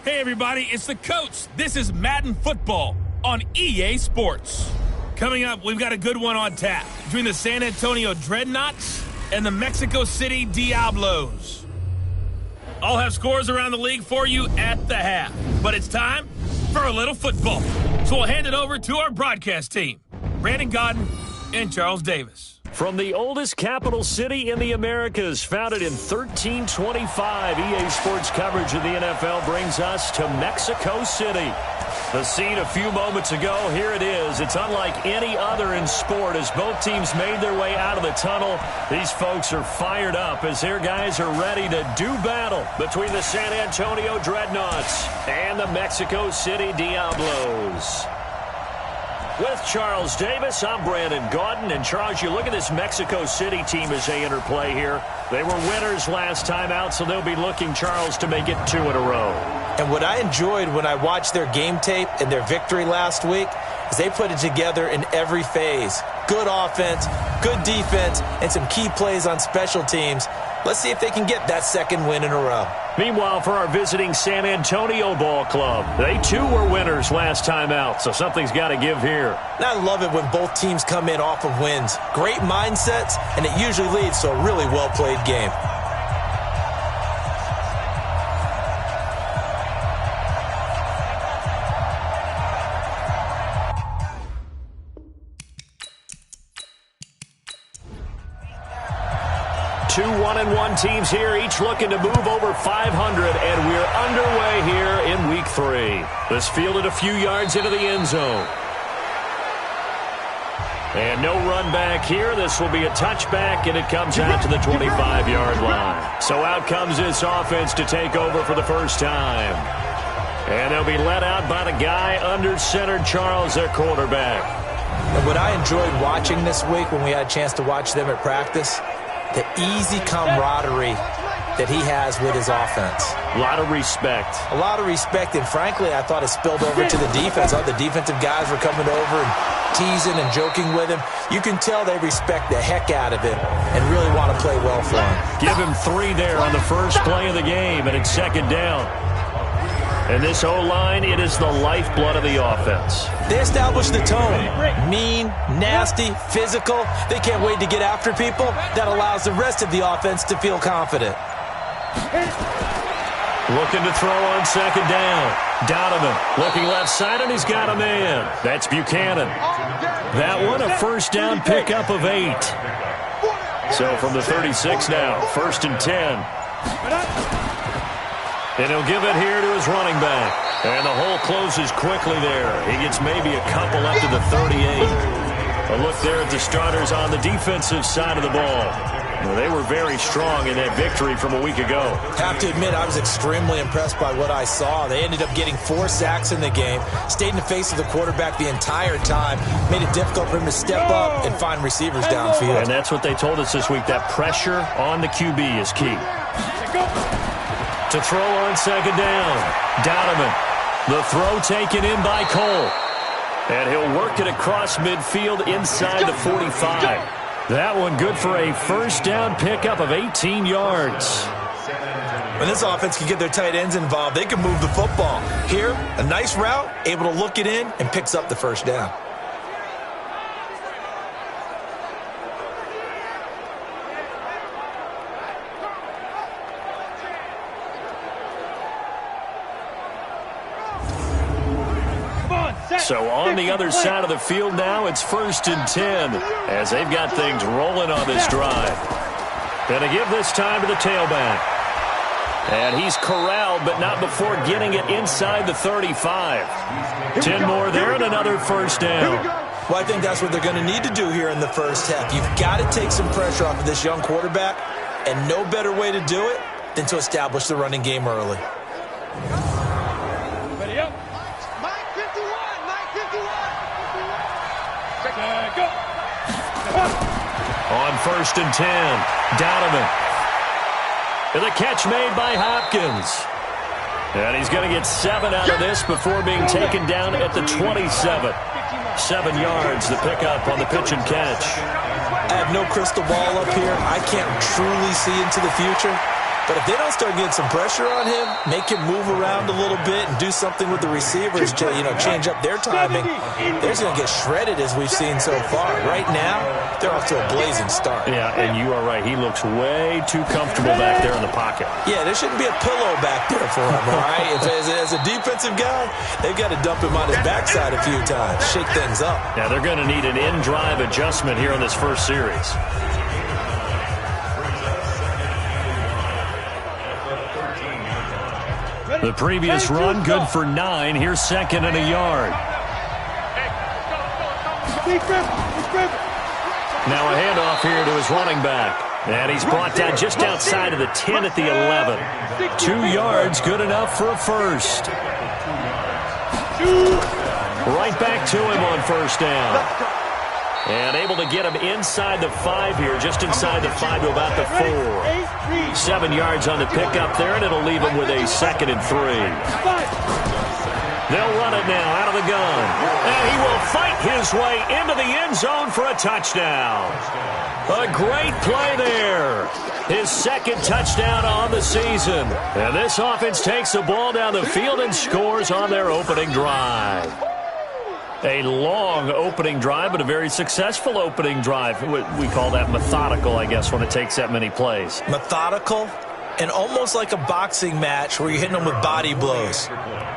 Hey everybody, it's the coach. This is Madden Football on EA Sports. Coming up, we've got a good one on tap between the San Antonio Dreadnoughts and the Mexico City Diablos. I'll have scores around the league for you at the half, but it's time for a little football. So we'll hand it over to our broadcast team, Brandon Godden and Charles Davis. From the oldest capital city in the Americas, founded in 1325, EA Sports coverage of the NFL brings us to Mexico City. The scene a few moments ago, here it is. It's unlike any other in sport as both teams made their way out of the tunnel. These folks are fired up as their guys are ready to do battle between the San Antonio Dreadnoughts and the Mexico City Diablos. With Charles Davis, I'm Brandon Godden. And Charles, you look at this Mexico City team as they interplay here. They were winners last time out, so they'll be looking, Charles, to make it 2 in a row. And what I enjoyed when I watched their game tape and their victory last week is they put it together in every phase. Good offense, good defense, and some key plays on special teams. Let's see if they can get that second win in a row. Meanwhile, for our visiting San Antonio Ball Club, they too were winners last time out, so something's got to give here. And I love it when both teams come in off of wins. Great mindsets, and it usually leads to a really well-played game. Two 1-1 teams here, each looking to move over 500, and we're underway here in Week 3. This fielded a few yards into the end zone. And no run back here. This will be a touchback, and it comes out to the 25-yard line. So out comes this offense to take over for the first time. And they'll be let out by the guy under center, Charles, their quarterback. And what I enjoyed watching this week when we had a chance to watch them at practice, the easy camaraderie that he has with his offense. A lot of respect. A lot of respect, and frankly, I thought it spilled over to the defense. All the defensive guys were coming over and teasing and joking with him. You can tell they respect the heck out of him and really want to play well for him. Give him 3 there on the first play of the game, and it's second down. And this O-line, it is the lifeblood of the offense. They establish the tone. Mean, nasty, physical. They can't wait to get after people. That allows the rest of the offense to feel confident. Looking to throw on second down. Donovan looking left side, and he's got a man. That's Buchanan. That one, a first down pickup of 8. So from the 36 now, 1st and 10. And he'll give it here to his running back. And the hole closes quickly there. He gets maybe a couple up to the 38. A look there at the starters on the defensive side of the ball. Well, they were very strong in that victory from a week ago. Have to admit, I was extremely impressed by what I saw. They ended up getting 4 sacks in the game, stayed in the face of the quarterback the entire time, made it difficult for him to step up and find receivers downfield. And that's what they told us this week, that pressure on the QB is key. To throw on second down, Donovan. The throw taken in by Cole. And he'll work it across midfield inside the 45. That one good for a first down pickup of 18 yards. When this offense can get their tight ends involved, they can move the football. Here, a nice route, able to look it in, and picks up the first down. So on the other side of the field now, it's 1st and 10 as they've got things rolling on this drive. Going to give this time to the tailback. And he's corralled, but not before getting it inside the 35. 10 more there and another first down. Well, I think that's what they're going to need to do here in the first half. You've got to take some pressure off of this young quarterback, and no better way to do it than to establish the running game early. On 1st and 10, Donovan. And the catch made by Hopkins. And he's going to get 7 out of this before being taken down at the 27. 7 yards, the pickup on the pitch and catch. I have no crystal ball up here. I can't truly see into the future. But if they don't start getting some pressure on him, make him move around a little bit and do something with the receivers to, change up their timing, they're just going to get shredded as we've seen so far. Right now, they're off to a blazing start. Yeah, and you are right. He looks way too comfortable back there in the pocket. Yeah, there shouldn't be a pillow back there for him, all right? As a defensive guy, they've got to dump him on his backside a few times, shake things up. Now, they're going to need an in-drive adjustment here in this first series. The previous run, good for 9. Here's second and a yard. Now a handoff here to his running back. And he's brought down just outside of the 10 at the 11. 2 yards, good enough for a first. Right back to him on first down. And able to get him inside the 5 here, just inside the 5 to about the 4. 7 yards on the pickup there, and it'll leave him with a 2nd and 3. They'll run it now out of the gun. And he will fight his way into the end zone for a touchdown. A great play there. His 2nd touchdown on the season. And this offense takes the ball down the field and scores on their opening drive. A long opening drive, but a very successful opening drive. We call that methodical, I guess, when it takes that many plays. Methodical and almost like a boxing match where you're hitting them with body blows.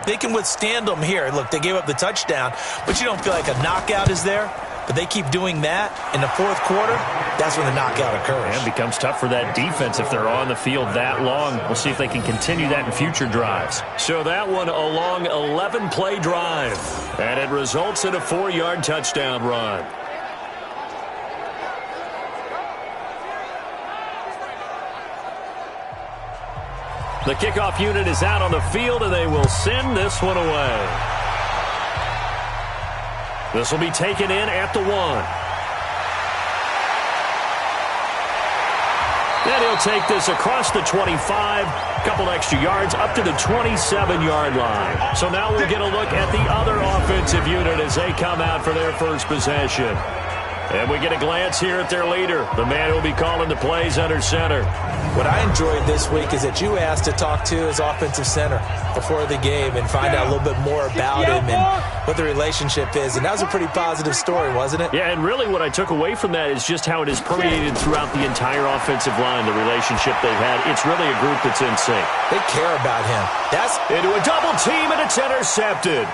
They can withstand them here. Look, they gave up the touchdown, but you don't feel like a knockout is there. But they keep doing that in the 4th quarter, that's when the knockout occurs. And it becomes tough for that defense if they're on the field that long. We'll see if they can continue that in future drives. So that one, a long 11-play drive. And it results in a 4-yard touchdown run. The kickoff unit is out on the field, and they will send this one away. This will be taken in at the 1. And he'll take this across the 25, a couple extra yards, up to the 27-yard line. So now we'll get a look at the other offensive unit as they come out for their first possession. And we get a glance here at their leader, the man who will be calling the plays under center. What I enjoyed this week is that you asked to talk to his offensive center before the game and find out a little bit more about him and what the relationship is. And that was a pretty positive story, wasn't it? Yeah, and really what I took away from that is just how it is permeated throughout the entire offensive line, the relationship they've had. It's really a group that's in sync. They care about him. That's into a double team, and it's intercepted.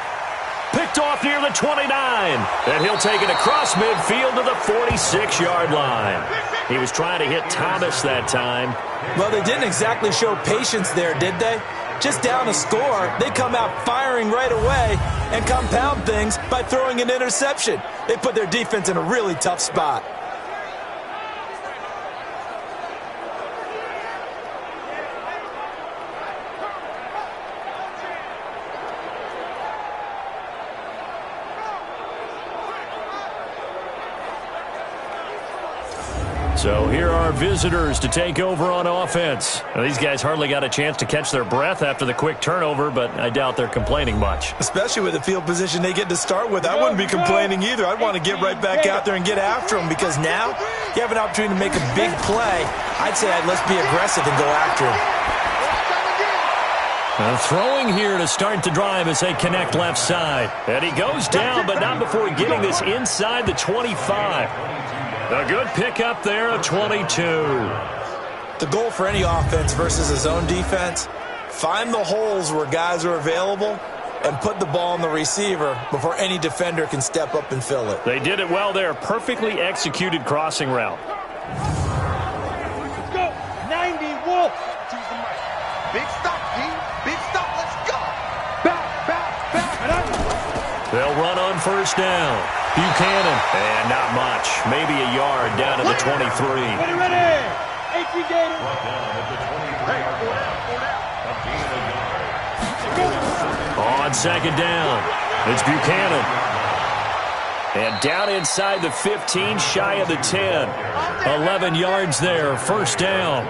Picked off near the 29. And he'll take it across midfield to the 46-yard line. He was trying to hit Thomas that time. Well, they didn't exactly show patience there, did they? Just down a score, they come out firing right away and compound things by throwing an interception. They put their defense in a really tough spot. So here are visitors to take over on offense. Now, these guys hardly got a chance to catch their breath after the quick turnover, but I doubt they're complaining much. Especially with the field position they get to start with. I wouldn't be complaining either. I'd want to get right back out there and get after them because now you have an opportunity to make a big play. I'd say let's be aggressive and go after him. Throwing here to start the drive as they connect left side. And he goes down, but not before getting this inside the 25. A good pickup there of 22. The goal for any offense versus a zone defense, find the holes where guys are available and put the ball on the receiver before any defender can step up and fill it. They did it well there. Perfectly executed crossing route. Let's go. 90 Wolf. Big stop, team. Big stop. Let's go. Back. They'll run on first down. Buchanan, and not much. Maybe a yard down to the 23. Ready. 18 Gators. On second down, it's Buchanan. And down inside the 15, shy of the 10. 11 yards there, first down.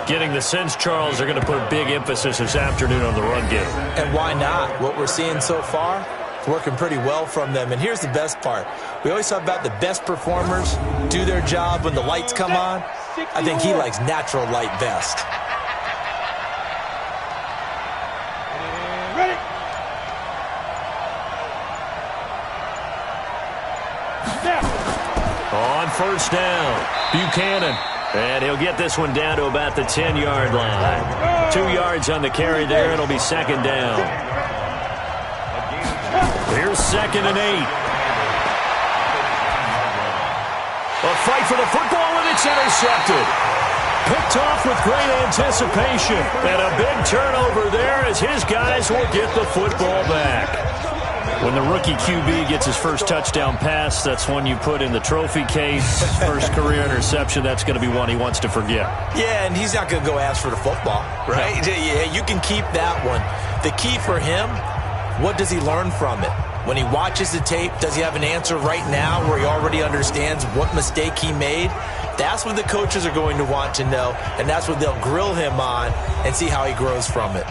Getting the sense, Charles, they're going to put a big emphasis this afternoon on the run game. And why not? What we're seeing so far, it's working pretty well from them. And here's the best part. We always talk about the best performers do their job when the lights come on. I think he likes natural light best. first down. Buchanan. And he'll get this one down to about the 10-yard line. 2 yards on the carry there. It'll be second down. Here's 2nd and 8. A fight for the football, and it's intercepted. Picked off with great anticipation. And a big turnover there as his guys will get the football back. When the rookie QB gets his first touchdown pass, that's one you put in the trophy case. First career interception, that's going to be one he wants to forget. Yeah, and he's not going to go ask for the football, right? Yeah, you can keep that one. The key for him, what does he learn from it? When he watches the tape, does he have an answer right now where he already understands what mistake he made? That's what the coaches are going to want to know, and that's what they'll grill him on and see how he grows from it.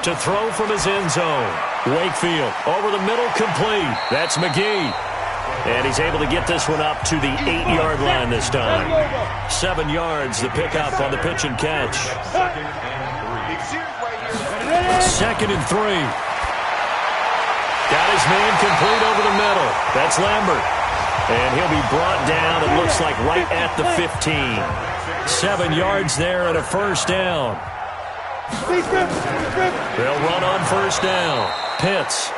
To throw from his end zone. Wakefield over the middle, complete. That's McGee. And he's able to get this one up to the 8-yard line this time. 7 yards, the pickup on the pitch and catch. 2nd and 3. Got his man complete over the middle. That's Lambert. And he'll be brought down, it looks like, right at the 15. 7 yards there and a first down. They'll run on first down. Pitts.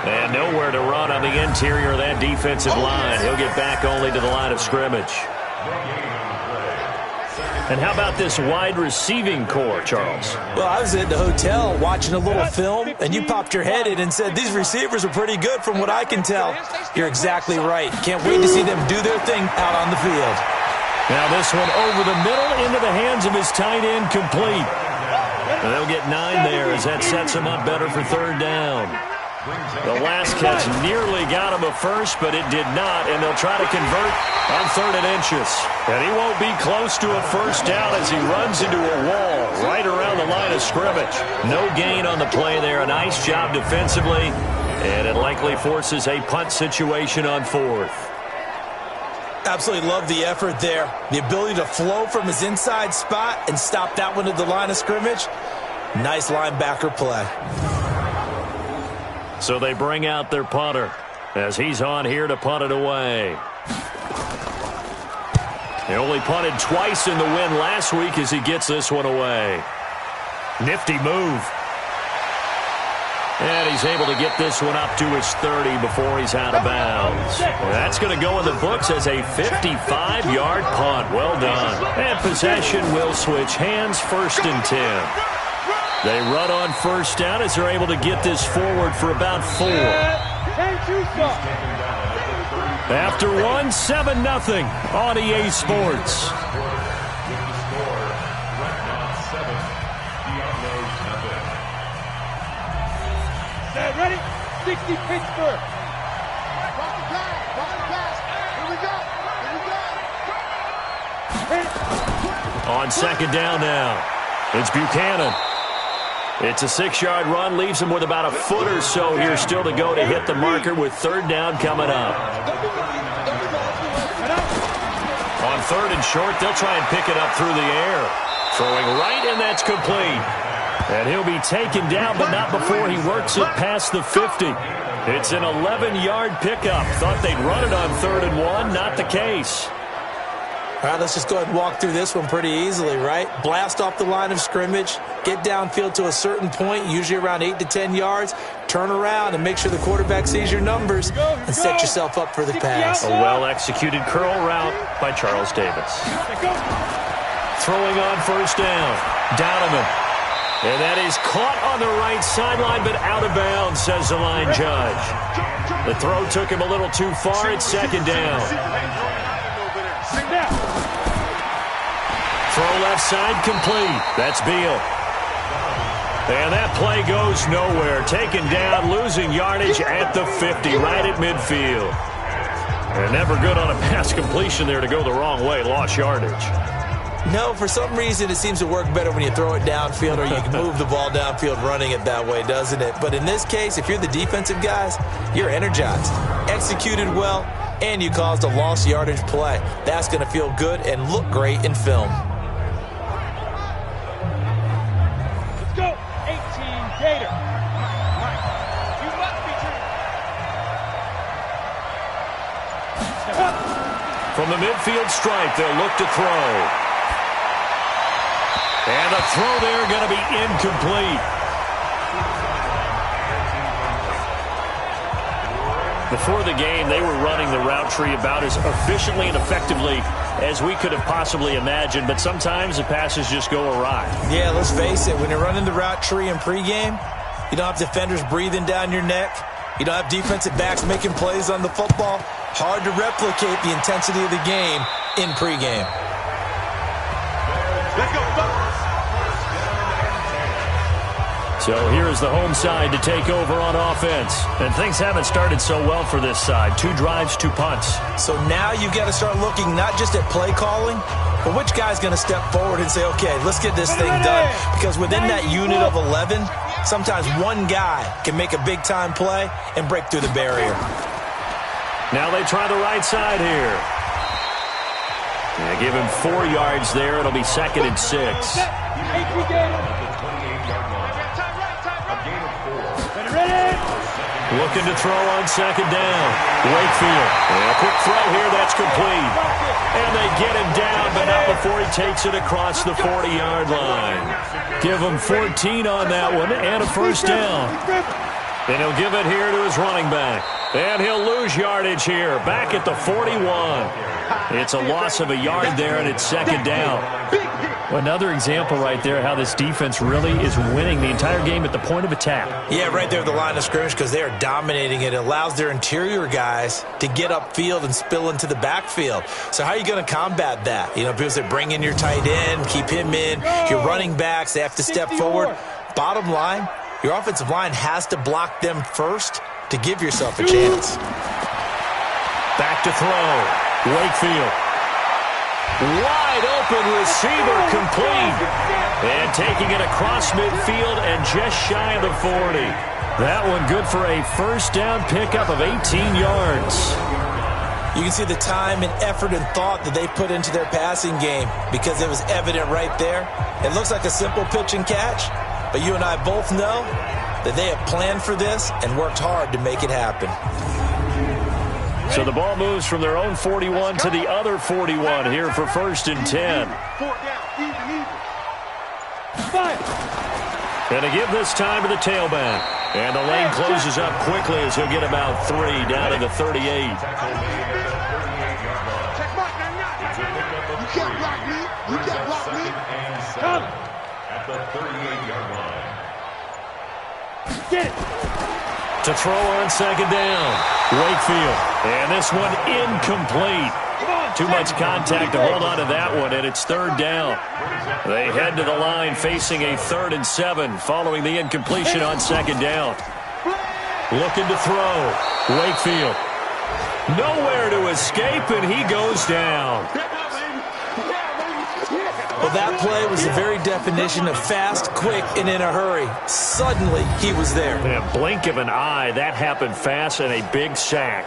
And nowhere to run on the interior of that defensive line. He'll get back only to the line of scrimmage. And how about this wide receiving core, Charles? Well, I was at the hotel watching a little film, and you popped your head in and said, these receivers are pretty good from what I can tell. You're exactly right. Can't wait to see them do their thing out on the field. Now this one over the middle into the hands of his tight end, complete. And they'll get 9 there as that sets him up better for third down. The last catch nearly got him a first, but it did not, and they'll try to convert on 3rd and inches. And he won't be close to a first down as he runs into a wall right around the line of scrimmage. No gain on the play there. A nice job defensively, and it likely forces a punt situation on 4th. Absolutely love the effort there. The ability to flow from his inside spot and stop that one at the line of scrimmage. Nice linebacker play. So they bring out their punter as he's on here to punt it away. He only punted twice in the win last week as he gets this one away. Nifty move. And he's able to get this one up to his 30 before he's out of bounds. That's going to go in the books as a 55-yard punt. Well done. And possession will switch hands, 1st and 10. They run on first down as they're able to get this forward for about 4. After 1, 7-0 on EA Sports. Ready? 60 Pittsburgh. Here we go. On second down now, it's Buchanan. It's a 6-yard run, leaves him with about a foot or so here still to go to hit the marker with third down coming up. On 3rd and short, they'll try and pick it up through the air. Throwing right, and that's complete. And he'll be taken down, but not before he works it past the 50. It's an 11-yard pickup. Thought they'd run it on 3rd and 1. Not the case. All right, let's just go ahead and walk through this one pretty easily, right? Blast off the line of scrimmage, get downfield to a certain point, usually around 8 to 10 yards, turn around and make sure the quarterback sees your numbers and set yourself up for the pass. A well-executed curl route by Charles Davis. Throwing on first down, Donovan. And that is caught on the right sideline, but out of bounds, says the line judge. The throw took him a little too far. It's second down. Throw left side complete. That's Beal. And that play goes nowhere. Taken down, losing yardage at the 50, right at midfield. And never good on a pass completion there to go the wrong way. Lost yardage. No, for some reason it seems to work better when you throw it downfield or you can move the ball downfield running it that way, doesn't it? But in this case, if you're the defensive guys, you're energized, executed well, and you caused a lost yardage play. That's going to feel good and look great in film. From the midfield stripe, they'll look to throw. And the throw there going to be incomplete. Before the game, they were running the route tree about as efficiently and effectively as we could have possibly imagined, but sometimes the passes just go awry. Yeah, let's face it, when you're running the route tree in pregame, you don't have defenders breathing down your neck. You don't have defensive backs making plays on the football. Hard to replicate the intensity of the game in pregame. Let's go. So here is the home side to take over on offense. And things haven't started so well for this side. 2 drives, 2 punts. So now you've got to start looking not just at play calling, but which guy's going to step forward and say, okay, let's get this thing done. Because within that unit of 11, sometimes one guy can make a big-time play and break through the barrier. Now they try the right side here. They give him 4 yards there. It'll be 2nd and 6. Looking to throw on 2nd down. Wakefield. And a quick throw here. That's complete. And they get him down, but not before he takes it across the 40-yard line. Give him 14 on that one and a first down. And he'll give it here to his running back. And he'll lose yardage here. Back at the 41. It's a loss of a yard there, and it's 2nd down. Another example right there how this defense really is winning the entire game at the point of attack. Yeah, right there at the line of scrimmage because they are dominating it. It allows their interior guys to get upfield and spill into the backfield. So how are you going to combat that? You know, people say bring in your tight end, keep him in. Your running backs, they have to step forward. Bottom line, your offensive line has to block them first to give yourself a chance. Back to throw. Wakefield. Wide open receiver complete. And taking it across midfield and just shy of the 40. That one good for a first down pickup of 18 yards. You can see the time and effort and thought that they put into their passing game because it was evident right there. It looks like a simple pitch and catch, but you and I both know that they have planned for this and worked hard to make it happen. So the ball moves from their own 41 to the other 41 here for 1st and 10. And to give this time to the tailback. And the lane closes up quickly as he'll get about 3 down to the 38. You can't block me. You can't block me. Come. At the 38-yard line. Get it. To throw on 2nd down. Wakefield. And this one incomplete. Too much contact to hold on to that one, and it's 3rd down. They head to the line facing a 3rd and 7 following the incompletion on 2nd down. Looking to throw. Wakefield. Nowhere to escape, and he goes down. Well, that play was the very definition of fast, quick, and in a hurry. Suddenly, he was there. In a blink of an eye, that happened fast and a big sack.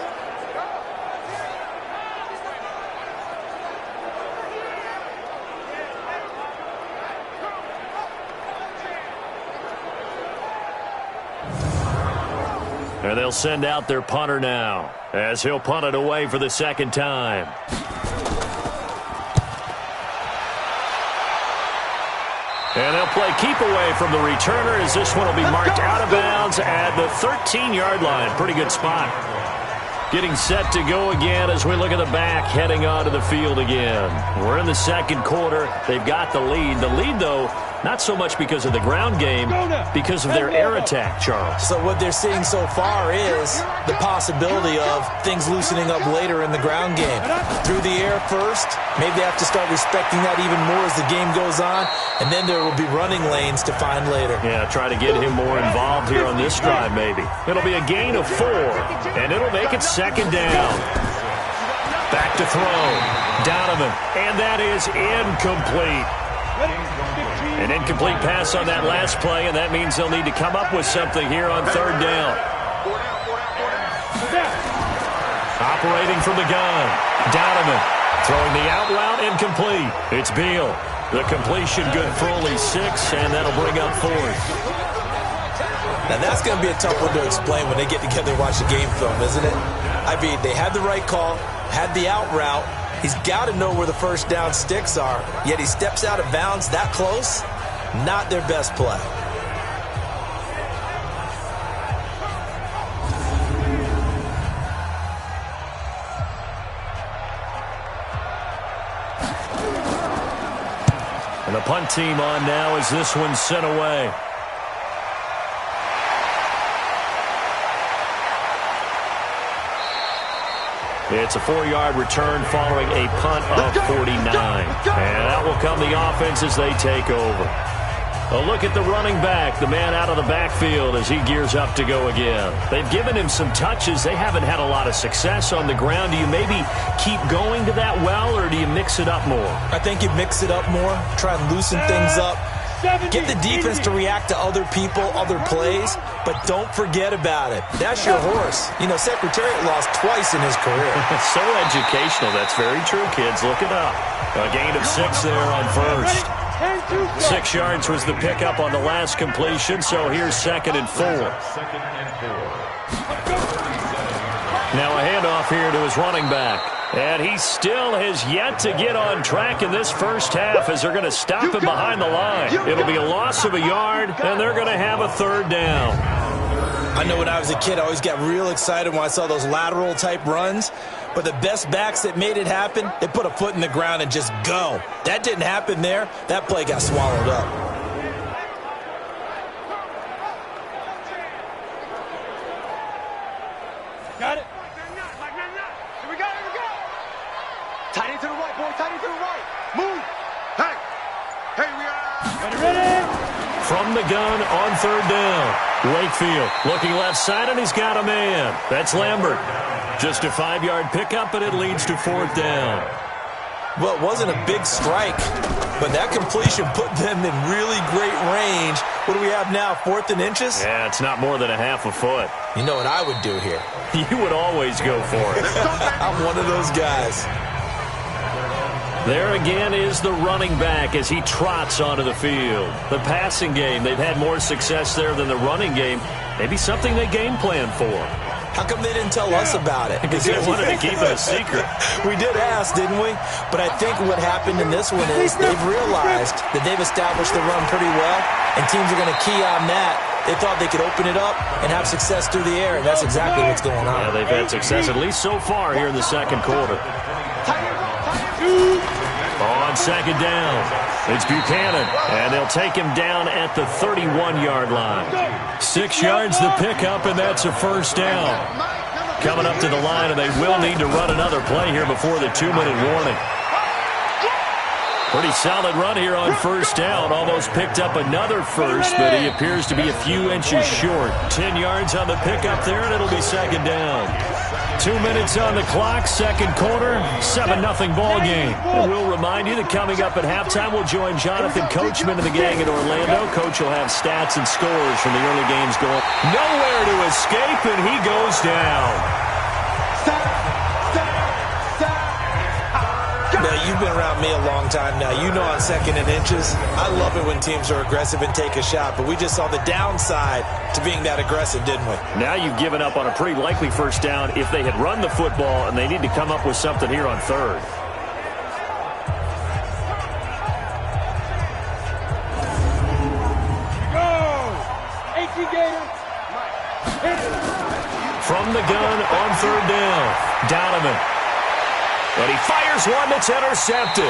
And they'll send out their punter now as he'll punt it away for the 2nd time. And they'll play keep away from the returner as this one will be marked out of bounds at the 13-yard line. Pretty good spot. Getting set to go again as we look at the back heading onto the field again. We're in the 2nd quarter. They've got the lead. The lead, though, not so much because of the ground game, because of their air attack, Charles. So what they're seeing so far is the possibility of things loosening up later in the ground game. Through the air first, maybe they have to start respecting that even more as the game goes on, and then there will be running lanes to find later. Yeah, try to get him more involved here on this drive maybe. It'll be a gain of 4, and it'll make it 2nd down. Back to throw. Donovan, and that is incomplete. An incomplete pass on that last play, and that means they'll need to come up with something here on 3rd down. Operating from the gun. Donovan throwing the out route, incomplete. It's Beal. The completion good for only 6, and that'll bring up 4th. Now that's going to be a tough one to explain when they get together and watch the game film, isn't it? I mean, they had the right call, had the out route. He's got to know where the first down sticks are, yet he steps out of bounds that close. Not their best play. And the punt team on now as this one's sent away. It's a 4-yard return following a punt of 49. And out will come the offense as they take over. A look at the running back, the man out of the backfield as he gears up to go again. They've given him some touches. They haven't had a lot of success on the ground. Do you maybe keep going to that well, or do you mix it up more? I think you mix it up more, try and loosen things up. Get the defense to react to other people, other plays, but don't forget about it. That's your horse. You know, Secretariat lost twice in his career. So educational. That's very true, kids. Look it up. A gain of 6 there on first. 6 yards was the pickup on the last completion, so here's 2nd and 4. Now a handoff here to his running back. And he still has yet to get on track in this first half as they're going to stop him behind the line. It'll be a loss of a yard, and they're going to have a 3rd down. I know when I was a kid, I always got real excited when I saw those lateral-type runs. But the best backs that made it happen, they put a foot in the ground and just go. That didn't happen there. That play got swallowed up. Got it. Here we go, here we go. Tight end to the right, boy. Tight end to the right. Move. Hey. Hey, we are. Ready? From the gun on 3rd down. Wakefield looking left side, and he's got a man. That's Lambert. Just a 5-yard pickup, and it leads to 4th down. Well, it wasn't a big strike, but that completion put them in really great range. What do we have now, 4th and inches? Yeah, it's not more than a half a foot. You know what I would do here? You would always go for it. I'm one of those guys. There again is the running back as he trots onto the field. The passing game, they've had more success there than the running game. Maybe something they game plan for. How come they didn't tell us about it? Because they wanted to keep it a secret. We did ask, didn't we? But I think what happened in this one is they've realized that they've established the run pretty well, and teams are going to key on that. They thought they could open it up and have success through the air, and that's exactly what's going on. Yeah, they've had success at least so far here in the 2nd quarter. On 2nd down, it's Buchanan, and they'll take him down at the 31-yard line. 6 yards the pickup, and that's a 1st down. Coming up to the line, and they will need to run another play here before the 2-minute warning. Pretty solid run here on 1st down. Almost picked up another first, but he appears to be a few inches short. 10 yards on the pickup there, and it'll be 2nd down. 2 minutes on the clock, 2nd quarter, 7-0 ball game. And we'll remind you that coming up at halftime, we'll join Jonathan Coachman and the gang in Orlando. Coach will have stats and scores from the early games going. Nowhere to escape, and he goes down. Now, you've been around me a long time now. You know on 2nd and inches, I love it when teams are aggressive and take a shot, but we just saw the downside to being that aggressive, didn't we? Now you've given up on a pretty likely 1st down if they had run the football, and they need to come up with something here on 3rd. Go! 18 Gator. From the gun on 3rd down, Donovan. But he fires one that's intercepted.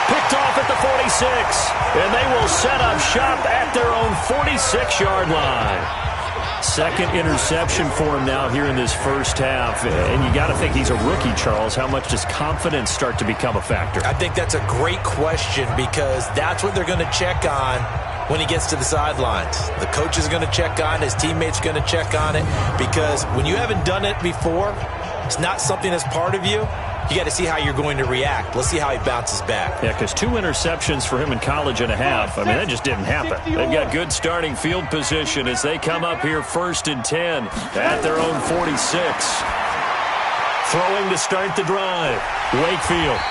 Picked off at the 46. And they will set up shop at their own 46-yard line. 2nd interception for him now here in this first half. And you got to think he's a rookie, Charles. How much does confidence start to become a factor? I think that's a great question because that's what they're going to check on when he gets to the sidelines. The coach is going to check on it. His teammates are going to check on it because when you haven't done it before, it's not something that's part of you. You got to see how you're going to react. Let's see how he bounces back. Yeah, because 2 interceptions for him in college and a half. I mean, that just didn't happen. They've got good starting field position as they come up here 1st and 10 at their own 46. Throwing to start the drive. Wakefield.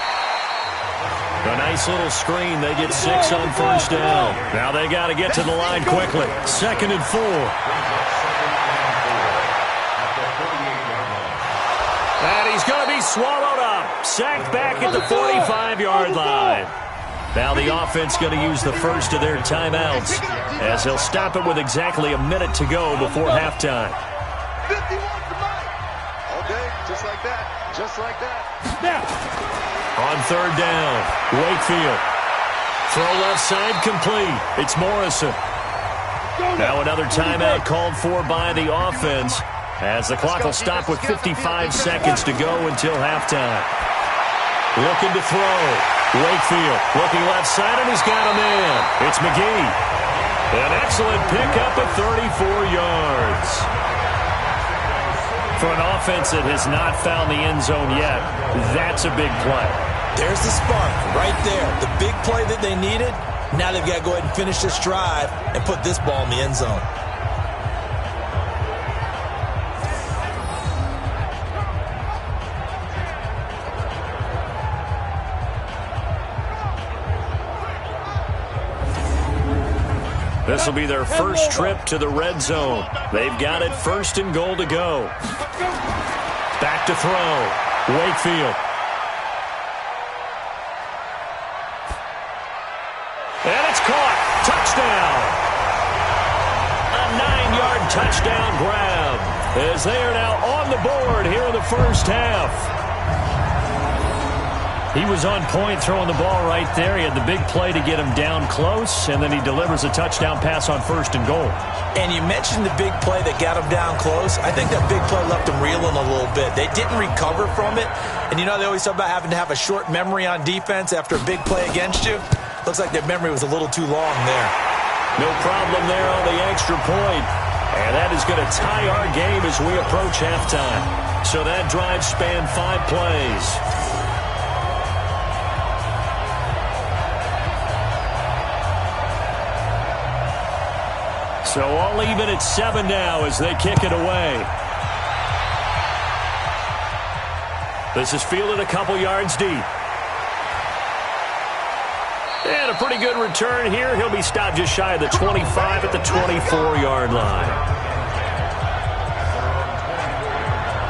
A nice little screen. They get 6 on 1st down. Now they got to get to the line quickly. 2nd and 4. swallowed up. Sacked back at the 45-yard line. Now the offense going to use the first of their timeouts as they'll stop it with exactly a minute to go before halftime. 51 tonight. All day, just like that. Just like that. Now. On third down, Wakefield. Throw left side complete. It's Morrison. Now another timeout called for by the offense as the clock will stop with 55 seconds to go until halftime. Looking to throw. Wakefield looking left side, and he's got a man. It's McGee. An excellent pickup of 34 yards. For an offense that has not found the end zone yet, that's a big play. There's the spark right there. The big play that they needed. Now they've got to go ahead and finish this drive and put this ball in the end zone. This will be their first trip to the red zone. They've got it first and goal to go. Back to throw. Wakefield. And it's caught. Touchdown. A 9-yard touchdown grab as they are now on the board here in the first half. He was on point throwing the ball right there. He had the big play to get him down close, and then he delivers a touchdown pass on first and goal. And you mentioned the big play that got him down close. I think that big play left him reeling a little bit. They didn't recover from it. And you know they always talk about having to have a short memory on defense after a big play against you. Looks like their memory was a little too long there. No problem there on the extra point. And that is going to tie our game as we approach halftime. So that drive spanned 5 plays. So all even at 7 now as they kick it away. This is fielded a couple yards deep. And a pretty good return here. He'll be stopped just shy of the 25 at the 24-yard line.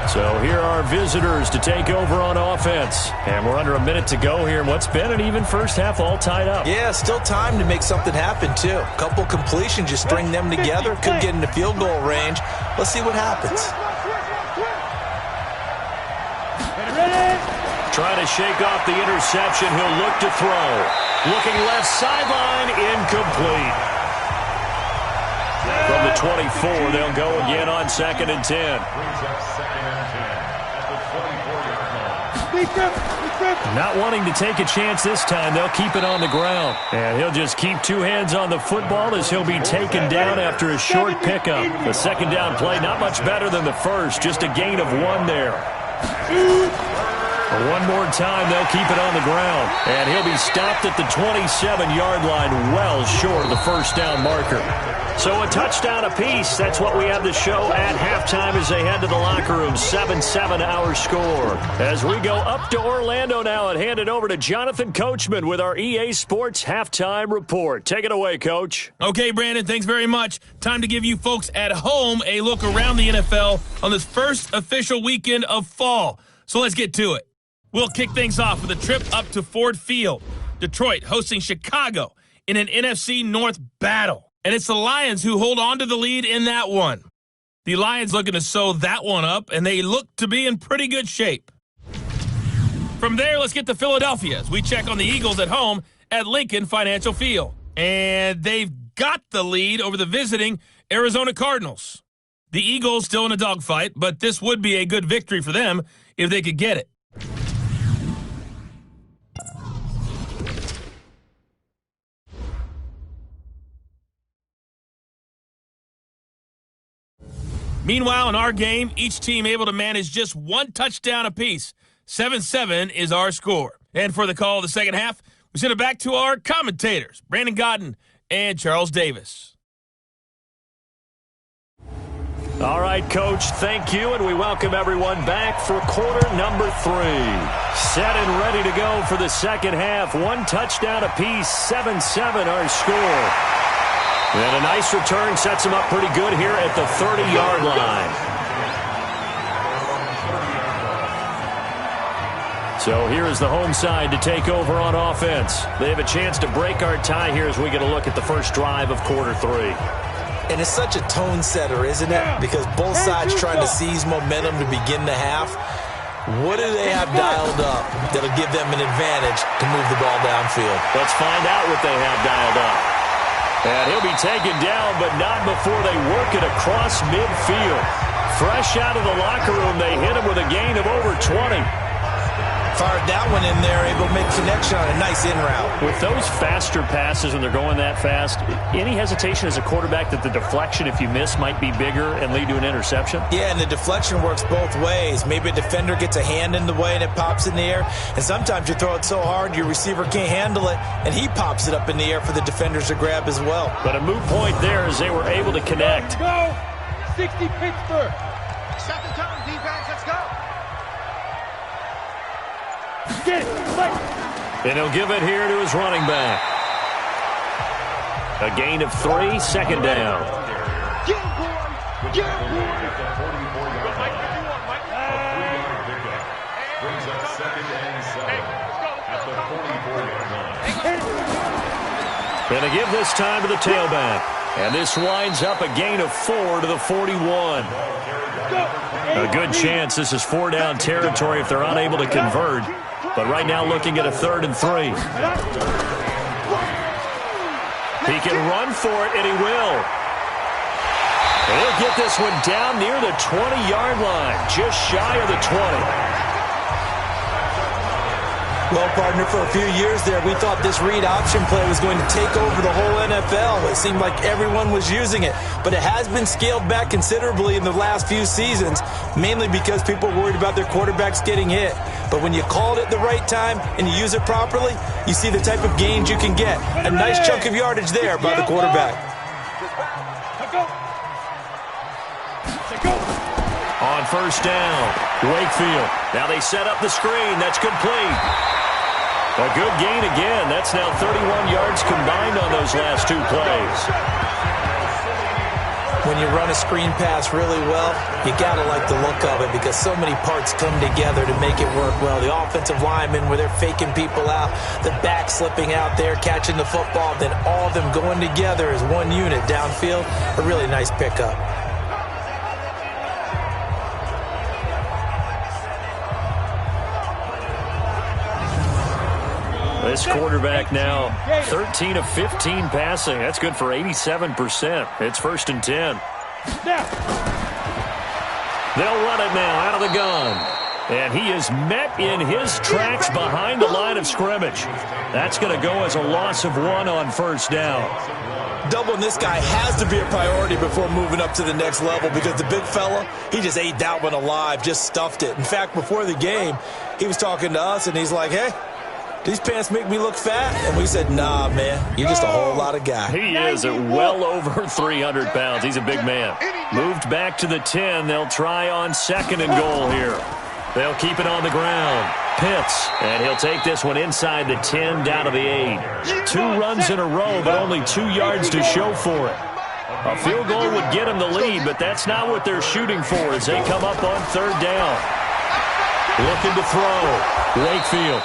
So here are visitors to take over on offense. And we're under a minute to go here in what's been an even first half all tied up. Yeah, still time to make something happen, too. A couple completions, just string them together. Could get into field goal range. Let's see what happens. Trying to shake off the interception. He'll look to throw. Looking left sideline, incomplete. From the 24, they'll go again on 2nd and 10. Not wanting to take a chance this time, they'll keep it on the ground. And he'll just keep 2 hands on the football as he'll be taken down after a short pickup. The second down play, not much better than the first, just a gain of 1 there. One more time, they'll keep it on the ground. And he'll be stopped at the 27-yard line, well short of the first down marker. So a touchdown apiece. That's what we have to show at halftime as they head to the locker room. 7-7 our score. As we go up to Orlando now and hand it over to Jonathan Coachman with our EA Sports Halftime Report. Take it away, Coach. Okay, Brandon, thanks very much. Time to give you folks at home a look around the NFL on this first official weekend of fall. So let's get to it. We'll kick things off with a trip up to Ford Field. Detroit hosting Chicago in an NFC North battle. And it's the Lions who hold on to the lead in that one. The Lions looking to sew that one up, and they look to be in pretty good shape. From there, let's get to Philadelphia as we check on the Eagles at home at Lincoln Financial Field. And they've got the lead over the visiting Arizona Cardinals. The Eagles still in a dogfight, but this would be a good victory for them if they could get it. Meanwhile, in our game, each team able to manage just 1 touchdown apiece. 7-7 is our score. And for the call of the second half, we send it back to our commentators, Brandon Godden and Charles Davis. All right, Coach, thank you, and we welcome everyone back for quarter number 3. Set and ready to go for the second half. 1 touchdown apiece, 7-7 our score. And a nice return sets him up pretty good here at the 30-yard line. So here is the home side to take over on offense. They have a chance to break our tie here as we get a look at the first drive of quarter 3. And it's such a tone setter, isn't it? Because both sides trying to seize momentum to begin the half. What do they have dialed up that'll give them an advantage to move the ball downfield? Let's find out what they have dialed up. And he'll be taken down, but not before they work it across midfield. Fresh out of the locker room, they hit him with a gain of over 20. Fired that one in there, able to make connection on a nice in route. With those faster passes when they're going that fast, any hesitation as a quarterback that the deflection, if you miss, might be bigger and lead to an interception? Yeah, and the deflection works both ways. Maybe a defender gets a hand in the way and it pops in the air. And sometimes you throw it so hard your receiver can't handle it, and he pops it up in the air for the defenders to grab as well. But a moot point there as they were able to connect. Go! 60 Pittsburgh. Set the tone, defense. Let's go. Get it. And he'll give it here to his running back. A gain of 3, second down. Get him, boy. Get him, boy. Brings up 2nd and 7 at the 44-yard line. Going to give this time to the tailback. And this winds up a gain of 4 to the 41. A good chance this is 4-down territory if they're unable to convert. But right now looking at a 3rd and 3. He can run for it, and he will. And he'll get this one down near the 20-yard line, just shy of the 20. Well, partner, for a few years there, we thought this read option play was going to take over the whole NFL. It seemed like everyone was using it. But it has been scaled back considerably in the last few seasons, mainly because people are worried about their quarterbacks getting hit. But when you call it at the right time and you use it properly, you see the type of gains you can get. A nice chunk of yardage there by the quarterback. On first down, Wakefield. Now they set up the screen. That's complete. A good gain again. That's now 31 yards combined on those last 2 plays. When you run a screen pass really well, you got to like the look of it because so many parts come together to make it work well. The offensive linemen, where they're faking people out, the back slipping out there, catching the football, then all of them going together as one unit downfield. A really nice pickup. This quarterback now 13 of 15 passing. That's good for 87%. It's 1st and 10. They'll run it now out of the gun. And he is met in his tracks behind the line of scrimmage. That's going to go as a loss of 1 on first down. Doubling this guy has to be a priority before moving up to the next level because the big fella, he just ate that one alive, just stuffed it. In fact, before the game, he was talking to us, and he's like, hey, these pants make me look fat? And we said, nah, man, you're just a whole lot of guy. He is at well over 300 pounds. He's a big man. Moved back to the 10. They'll try on 2nd and goal here. They'll keep it on the ground. Pitts, and he'll take this one inside the 10 down to the 8. 2 runs in a row, but only 2 yards to show for it. A field goal would get him the lead, but that's not what they're shooting for as they come up on 3rd down. Looking to throw. Wakefield.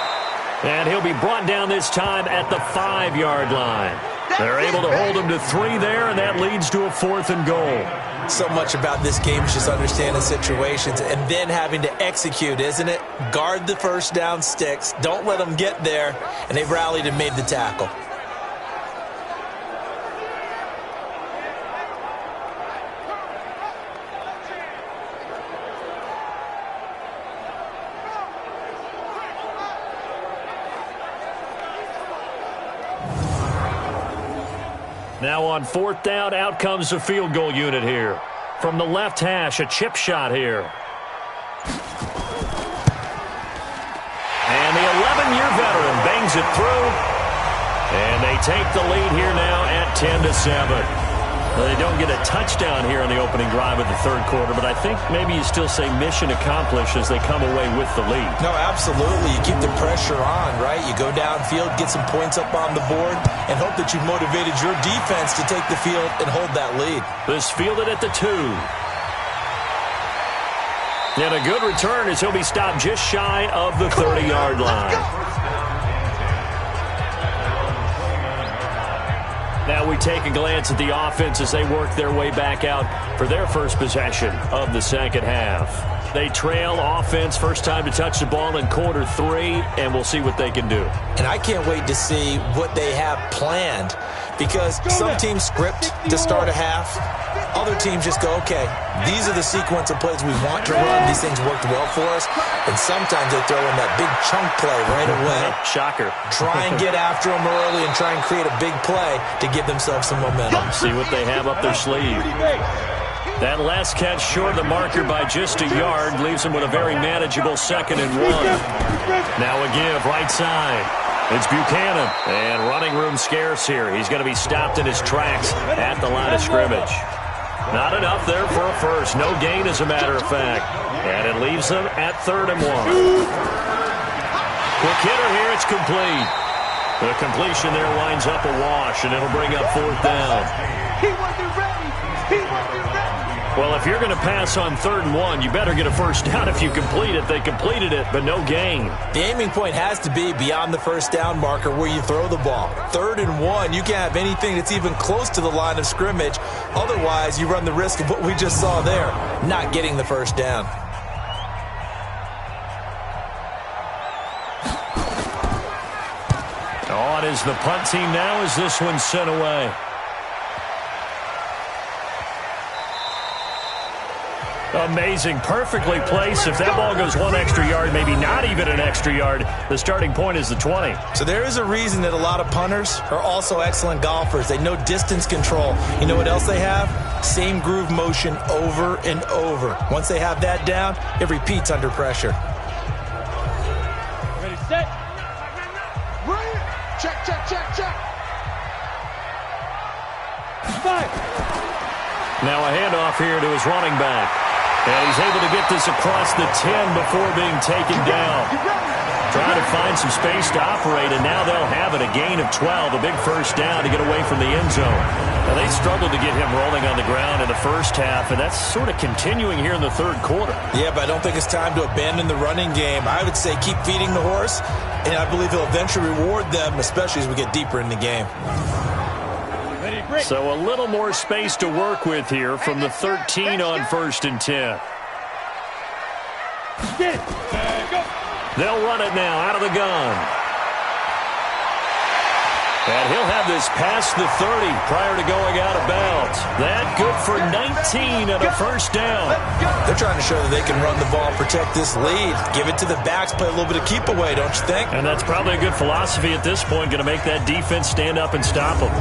And he'll be brought down this time at the 5-yard line. They're able to hold him to 3 there, and that leads to a 4th and goal. So much about this game is just understanding situations and then having to execute, isn't it? Guard the first down sticks. Don't let them get there. And they've rallied and made the tackle. Now on 4th down, out comes the field goal unit here. From the left hash, a chip shot here. And the 11-year veteran bangs it through. And they take the lead here now at 10-7. Well, they don't get a touchdown here in the opening drive of the 3rd quarter, but I think maybe you still say mission accomplished as they come away with the lead. No, absolutely. You keep the pressure on, right? You go downfield, get some points up on the board, and hope that you've motivated your defense to take the field and hold that lead. This fielded at the 2. And a good return as he'll be stopped just shy of the 30-yard line. Now we take a glance at the offense as they work their way back out for their first possession of the second half. They trail offense, first time to touch the ball in quarter 3, and we'll see what they can do. And I can't wait to see what they have planned, because some teams script to start a half. Other teams just go, okay, these are the sequence of plays we want to run. These things worked well for us. And sometimes they throw in that big chunk play right away. Shocker. Try and get after them early and try and create a big play to give themselves some momentum. See what they have up their sleeve. That last catch short of the marker by just a yard leaves them with a very manageable 2nd and 1. Now a give right side. It's Buchanan, and running room scarce here. He's going to be stopped in his tracks at the line of scrimmage. Not enough there for a first. No gain, as a matter of fact. And it leaves them at 3rd and 1. Quick hitter here. It's complete. The completion there winds up a wash, and it'll bring up 4th down. He wasn't ready. He wasn't ready. Well, if you're going to pass on 3rd and 1, you better get a first down if you complete it. They completed it, but no gain. The aiming point has to be beyond the first down marker where you throw the ball. 3rd and 1, you can't have anything that's even close to the line of scrimmage. Otherwise, you run the risk of what we just saw there, not getting the first down. On is the punt team now as this one's sent away. Amazing. Perfectly placed. If that ball goes 1 extra yard, maybe not even an extra yard, the starting point is the 20. So there is a reason that a lot of punters are also excellent golfers. They know distance control. You know what else they have? Same groove motion over and over. Once they have that down, it repeats under pressure. Ready, set. Right. Check, check, check, check. 5. Now a handoff here to his running back. And he's able to get this across the 10 before being taken down. Trying to find some space to operate, and now they'll have it. A gain of 12, a big first down to get away from the end zone. Now, they struggled to get him rolling on the ground in the first half, and that's sort of continuing here in the 3rd quarter. Yeah, but I don't think it's time to abandon the running game. I would say keep feeding the horse, and I believe he'll eventually reward them, especially as we get deeper in the game. So a little more space to work with here from the 13 on 1st and 10. They'll run it now out of the gun. And he'll have this past the 30 prior to going out of bounds. That good for 19 and a first down. They're trying to show that they can run the ball, protect this lead. Give it to the backs, play a little bit of keep away, don't you think? And that's probably a good philosophy at this point, going to make that defense stand up and stop them.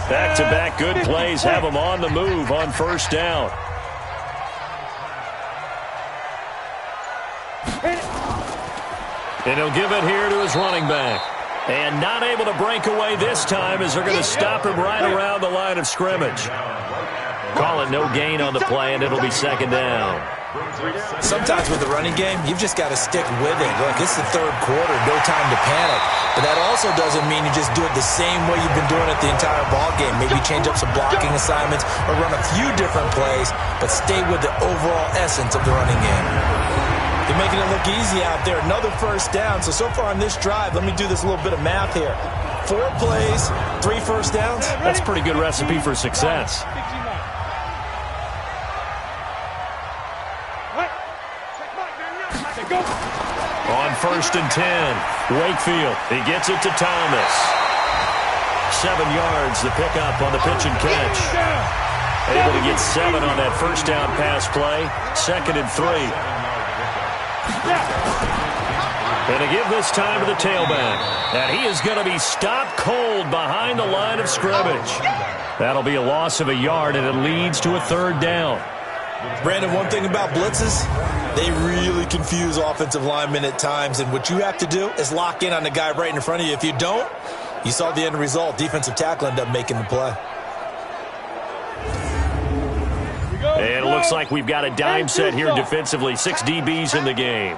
Back-to-back good plays have them on the move on first down. And he'll give it here to his running back. And not able to break away this time as they're going to stop him right around the line of scrimmage. Call it no gain on the play, and it'll be 2nd down. Sometimes with the running game, you've just got to stick with it. Look, it's the 3rd quarter, no time to panic. But that also doesn't mean you just do it the same way you've been doing it the entire ball game. Maybe change up some blocking assignments or run a few different plays, but stay with the overall essence of the running game. They're making it look easy out there. Another first down. So far on this drive, let me do this little bit of math here. 4 plays, 3 first downs. That's a pretty good recipe for success. On 1st and 10, Wakefield, he gets it to Thomas. 7 yards, the pickup on the pitch and catch. Able to get 7 on that first down pass play. 2nd and 3. And to give this time to the tailback. And he is going to be stopped cold behind the line of scrimmage. That'll be a loss of a yard, and it leads to a 3rd down. Brandon, one thing about blitzes, they really confuse offensive linemen at times, and what you have to do is lock in on the guy right in front of you. If you don't, you saw the end result. Defensive tackle ended up making the play. And it looks like we've got a dime set here defensively. 6 DBs in the game.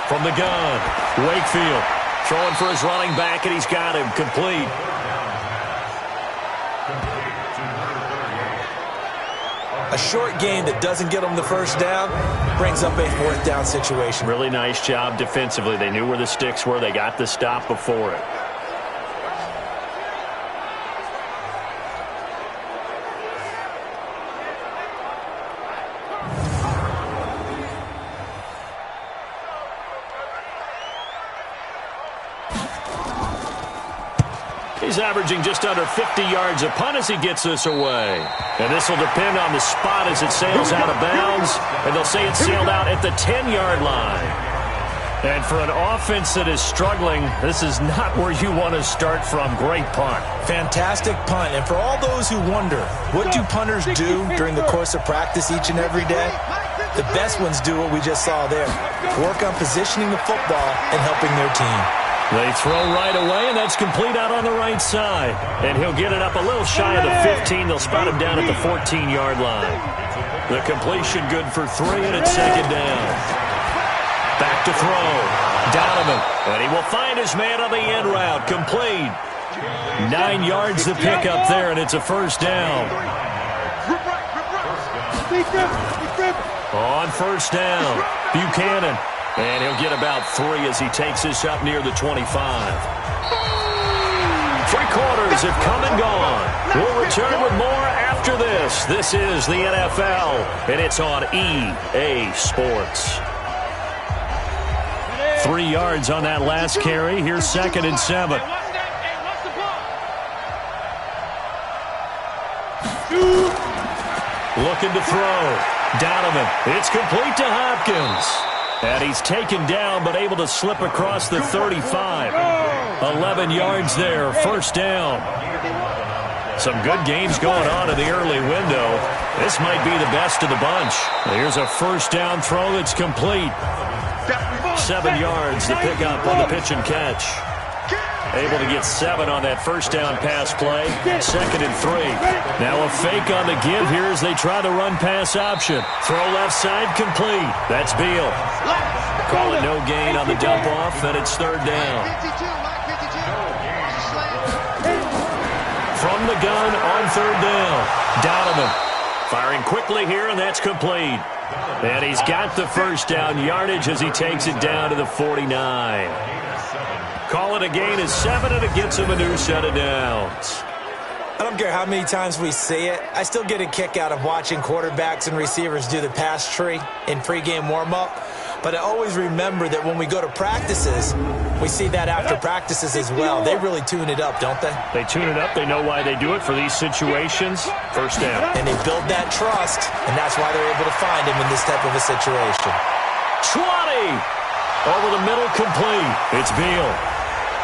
From the gun, Wakefield throwing for his running back, and he's got him complete. A short game that doesn't get them the first down brings up a 4th down situation. Really nice job defensively. They knew where the sticks were. They got the stop before it. He's averaging just under 50 yards a punt as he gets this away. And this will depend on the spot as it sails out of bounds. And they'll say it sailed out at the 10-yard line. And for an offense that is struggling, this is not where you want to start from. Great punt. Fantastic punt. And for all those who wonder, what do punters do during the course of practice each and every day? The best ones do what we just saw there. Work on positioning the football and helping their team. They throw right away, and that's complete out on the right side. And he'll get it up a little shy of the 15. They'll spot him down at the 14-yard line. The completion good for 3, and it's 2nd down. Back to throw. Donovan. And he will find his man on the end route. Complete. 9 yards to pick up there, and it's a 1st down. On 1st down, Buchanan. And he'll get about 3 as he takes this up near the 25. 3 quarters have come and gone. We'll return with more after this. This is the NFL, and it's on EA Sports. 3 yards on that last carry. Here's 2nd and 7. Looking to throw. Donovan. It's complete to Hopkins. And he's taken down but able to slip across the 35. 11 yards there, 1st down. Some good games going on in the early window. This might be the best of the bunch. Here's a 1st down throw that's complete. 7 yards to pick up on the pitch and catch. Able to get 7 on that 1st down pass play. 2nd and 3. Now a fake on the give here as they try the run-pass option. Throw left side complete. That's Beal. Call it no gain on the dump-off, and it's 3rd down. From the gun on 3rd down. Donovan firing quickly here, and that's complete. And he's got the 1st down yardage as he takes it down to the 49. Call it a gain of 7, and it gets him a new set of downs. I don't care how many times we see it. I still get a kick out of watching quarterbacks and receivers do the pass tree in pregame warm-up. But I always remember that when we go to practices, we see that after practices as well. They really tune it up, don't they? They tune it up. They know why they do it for these situations. 1st down. And they build that trust, and that's why they're able to find him in this type of a situation. 20! Over the middle, complete. It's Beal.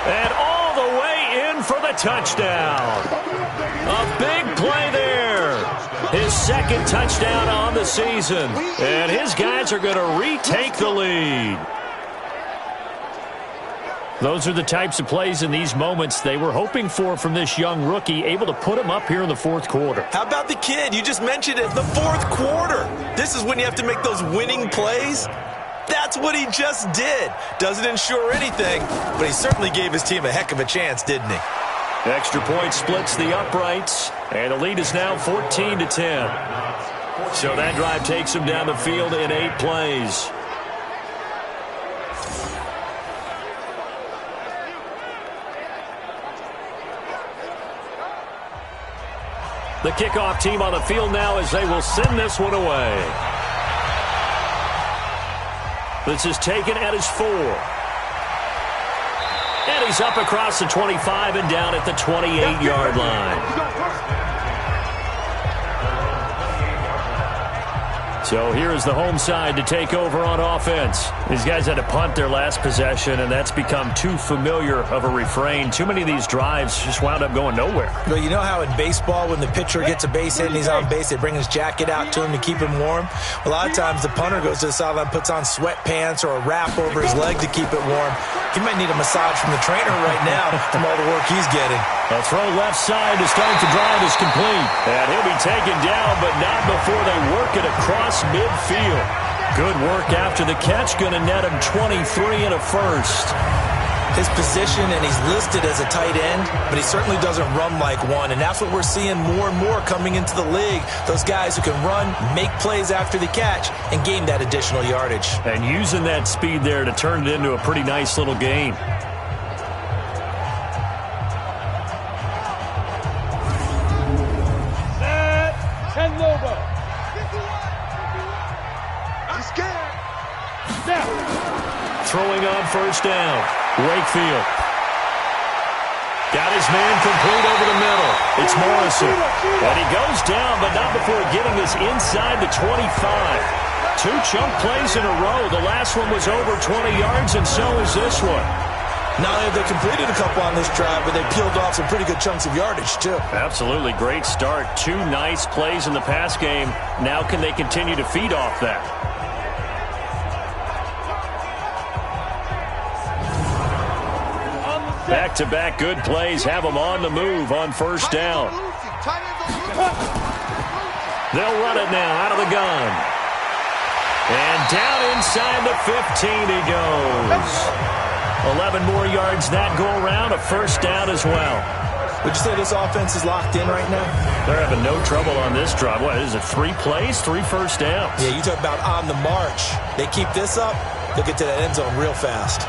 And all the way in for the touchdown. A big play there. His 2nd touchdown on the season. And his guys are going to retake the lead. Those are the types of plays in these moments they were hoping for from this young rookie, able to put him up here in the 4th quarter. How about the kid? You just mentioned it. The 4th quarter. This is when you have to make those winning plays. That's what he just did. Doesn't ensure anything, but he certainly gave his team a heck of a chance, didn't he? Extra point splits the uprights, and the lead is now 14-10. So that drive takes him down the field in 8 plays. The kickoff team on the field now as they will send this one away. This is taken at his 4. And he's up across the 25 and down at the 28-yard line. So here is the home side to take over on offense. These guys had to punt their last possession, and that's become too familiar of a refrain. Too many of these drives just wound up going nowhere. Well, you know how in baseball when the pitcher gets a base hit and he's on base, they bring his jacket out to him to keep him warm? A lot of times the punter goes to the sideline, puts on sweatpants or a wrap over his leg to keep it warm. He might need a massage from the trainer right now from all the work he's getting. A throw left side to start the drive is complete. And he'll be taken down, but not before they work it across midfield. Good work after the catch. Going to net him 23 and a 1st. his position, and he's listed as a tight end, but he certainly doesn't run like one, and that's what we're seeing more and more coming into the league. Those guys who can run, make plays after the catch, and gain that additional yardage. And using that speed there to turn it into a pretty nice little gain. Throwing on first down. Wakefield. Got his man complete over the middle. It's Morrison. And he goes down, but not before getting this inside the 25. 2 chunk plays in a row. The last one was over 20 yards, and so is this one. Not only have they completed a couple on this drive, but they peeled off some pretty good chunks of yardage, too. Absolutely great start. 2 nice plays in the pass game. Now can they continue to feed off that? Back-to-back good plays have them on the move on first down. They'll run it now out of the gun. And down inside the 15 he goes. 11 more yards that go around, a first down as well. Would you say this offense is locked in right now? They're having no trouble on this drive. What is it, 3 plays, 3 first downs? Yeah, you talk about on the march. They keep this up, they'll get to that end zone real fast.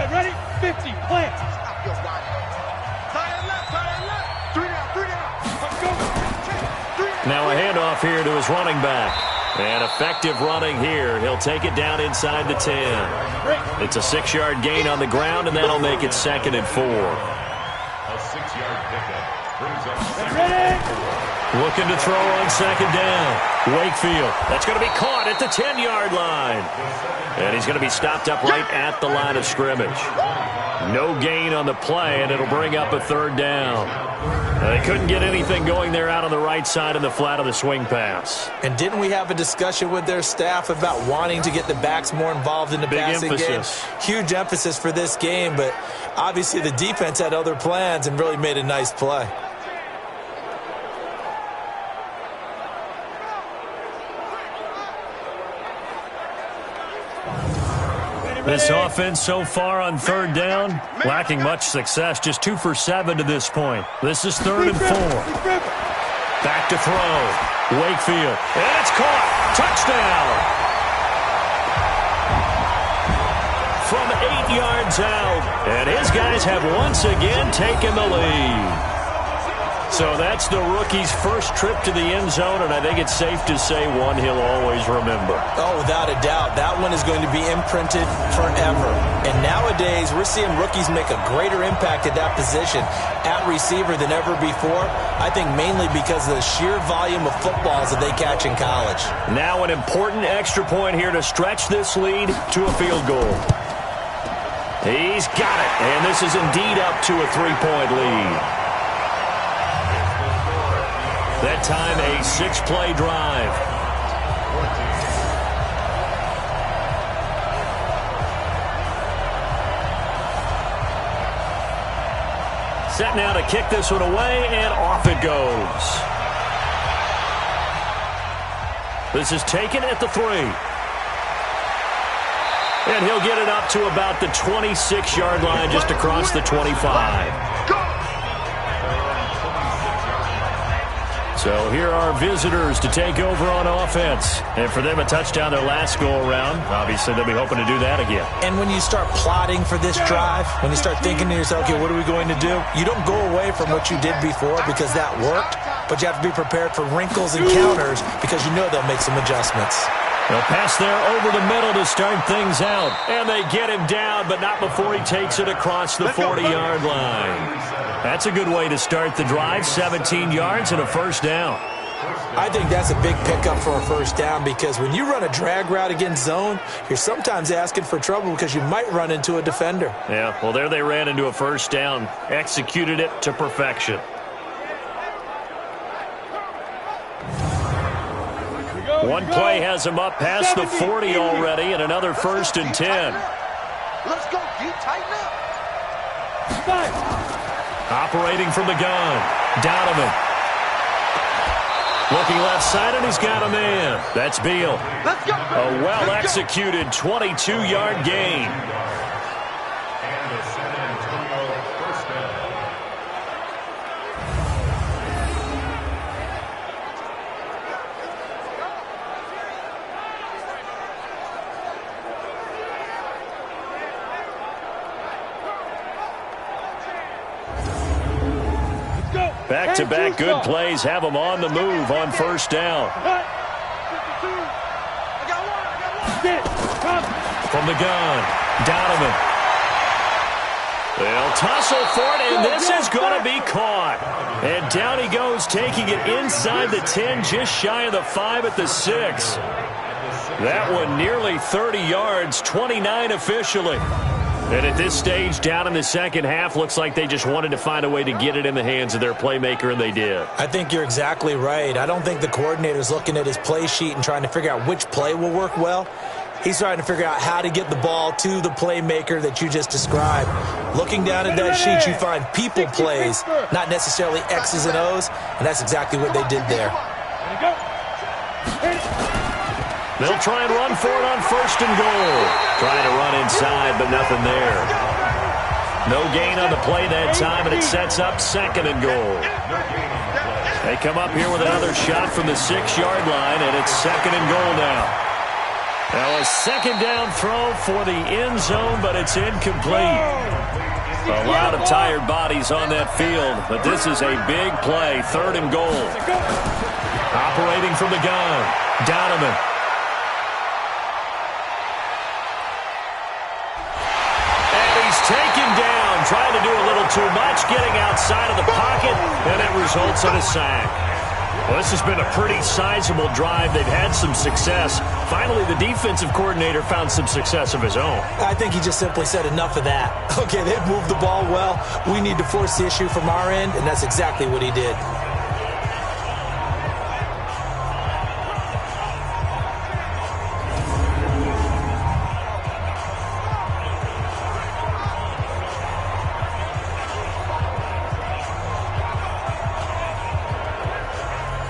Ready? 50, plant. Stop your run. Tight end left. 3 down. Now a handoff here to his running back. And effective running here. He'll take it down inside the 10. It's a 6-yard gain on the ground, and that'll make it 2nd and 4. A 6-yard pickup brings up 2nd and 4. Looking to throw on 2nd down. Wakefield. That's going to be caught at the 10-yard line. And he's going to be stopped up right at the line of scrimmage. No gain on the play, and it'll bring up a 3rd down. They couldn't get anything going there out on the right side of the flat of the swing pass. And didn't we have a discussion with their staff about wanting to get the backs more involved in the passing game? Huge emphasis for this game, but obviously the defense had other plans and really made a nice play. This offense so far on 3rd down, lacking much success, just 2 for 7 to this point. This is 3rd and 4. Back to throw. Wakefield. And it's caught. Touchdown. From 8 yards out. And his guys have once again taken the lead. So that's the rookie's first trip to the end zone, and I think it's safe to say one he'll always remember. Oh, without a doubt. That one is going to be imprinted forever. And nowadays, we're seeing rookies make a greater impact at that position at receiver than ever before. I think mainly because of the sheer volume of footballs that they catch in college. Now an important extra point here to stretch this lead to a field goal. He's got it, and this is indeed up to a 3-point lead. That time a 6-play drive. Set now to kick this one away, and off it goes. This is taken at the 3. And he'll get it up to about the 26-yard line, just across the 25. So here are visitors to take over on offense. And for them, a touchdown their last go-around. Obviously, they'll be hoping to do that again. And when you start plotting for this drive, when you start thinking to yourself, okay, what are we going to do? You don't go away from what you did before because that worked, but you have to be prepared for wrinkles and counters because you know they'll make some adjustments. They'll pass there over the middle to start things out. And they get him down, but not before he takes it across the 40-yard line. That's a good way to start the drive. 17 yards and a first down. I think that's a big pickup for a first down because when you run a drag route against zone, you're sometimes asking for trouble because you might run into a defender. Yeah, well, there they ran into a first down. Executed it to perfection. One play has him up past the 40 already, and another 1st and 10. Let's go, D. Tighten up. Operating from the gun, Donovan. Looking left side, and he's got a man. That's Beal. Let's go. A well-executed 22-yard gain. And the San Antonio first down. Back-to-back good plays have him on the move on first down. From the gun, Donovan. They'll tussle for it, and this is going to be caught. And down he goes, taking it inside the 10, just shy of the 5 at the 6. That one nearly 30 yards, 29 officially. And at this stage, down in the second half, looks like they just wanted to find a way to get it in the hands of their playmaker, and they did. I think you're exactly right. I don't think the coordinator's looking at his play sheet and trying to figure out which play will work well. He's trying to figure out how to get the ball to the playmaker that you just described. Looking down at that sheet, you find people plays, not necessarily X's and O's, and that's exactly what they did there. They'll try and run for it on first and goal. Trying to run inside, but nothing there. No gain on the play that time, and it sets up second and goal. They come up here with another shot from the 6-yard line, and it's second and goal now. Now a second down throw for the end zone, but it's incomplete. A lot of tired bodies on that field, but this is a big play, third and goal. Operating from the gun, Donovan. Taken down, trying to do a little too much, getting outside of the pocket, and it results in a sack. Well, this has been a pretty sizable drive. They've had some success. Finally, the defensive coordinator found some success of his own. I think he just simply said enough of that. Okay, they've moved the ball well. We need to force the issue from our end, and that's exactly what he did.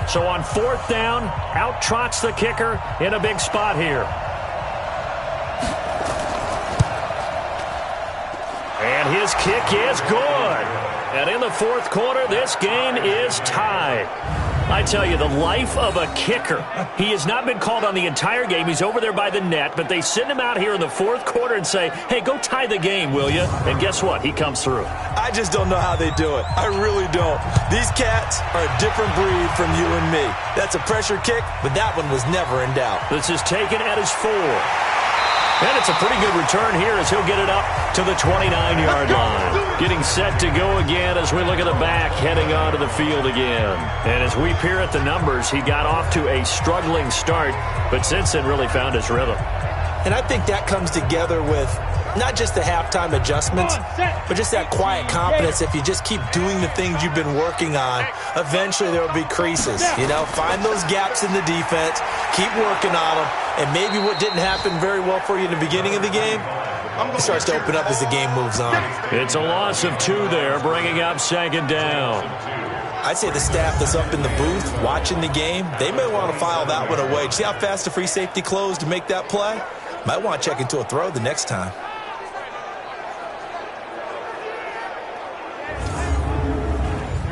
So on fourth down, out trots the kicker in a big spot here. And his kick is good. And in the fourth quarter, this game is tied. I tell you, the life of a kicker. He has not been called on the entire game. He's over there by the net, but they send him out here in the fourth quarter and say, hey, go tie the game, will you? And guess what? He comes through. I just don't know how they do it. I really don't. These cats are a different breed from you and me. That's a pressure kick, but that one was never in doubt. This is taken at his 4. And it's a pretty good return here as he'll get it up to the 29-yard line. Getting set to go again as we look at the back, heading onto the field again. And as we peer at the numbers, he got off to a struggling start, but since then really found his rhythm. And I think that comes together with not just the halftime adjustments, but just that quiet confidence. If you just keep doing the things you've been working on, eventually there will be creases. You know, find those gaps in the defense, keep working on them, and maybe what didn't happen very well for you in the beginning of the game, it starts to open up as the game moves on. It's a loss of 2 there, bringing up second down. I'd say the staff that's up in the booth watching the game, they may want to file that one away. See how fast the free safety closed to make that play? Might want to check into a throw the next time.